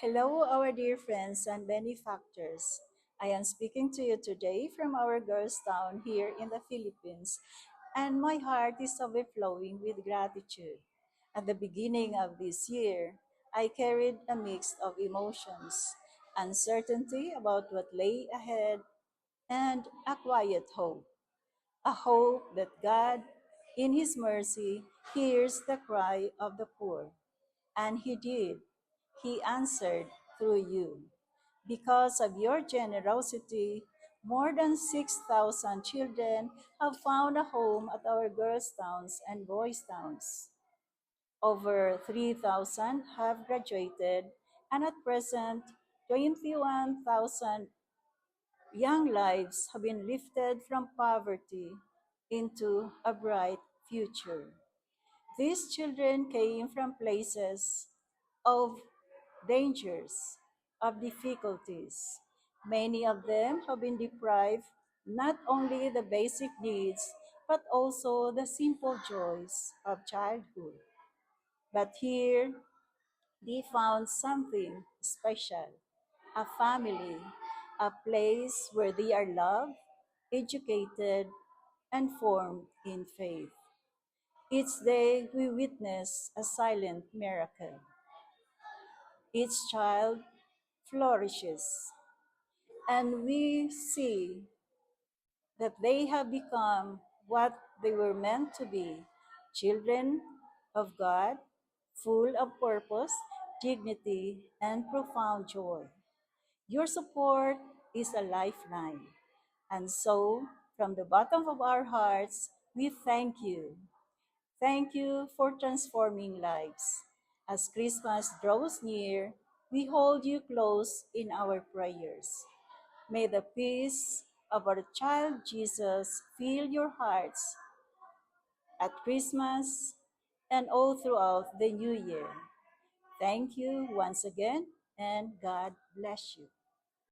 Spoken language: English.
Hello, our dear friends and benefactors. I am speaking to you today from our girls' town here in the Philippines, and my heart is overflowing with gratitude. At the beginning of this year, I carried a mix of emotions, uncertainty about what lay ahead, and a quiet hope. A hope that God, in His mercy, hears the cry of the poor. And He did. He answered through you. Because of your generosity, more than 6,000 children have found a home at our girls' towns and boys' towns. Over 3,000 have graduated, and at present, 21,000 young lives have been lifted from poverty into a bright future. These children came from places of dangers, of difficulties. Many of them have been deprived not only the basic needs, but also the simple joys of childhood. But here, they found something special, a family, a place where they are loved, educated, and formed in faith. Each day we witness a silent miracle. Each child flourishes, and we see that they have become what they were meant to be, children of God, full of purpose, dignity, and profound joy. Your support is a lifeline. And so, from the bottom of our hearts, we thank you. Thank you for transforming lives. As Christmas draws near, we hold you close in our prayers. May the peace of our child Jesus fill your hearts at Christmas and all throughout the new year. Thank you once again, and God bless you.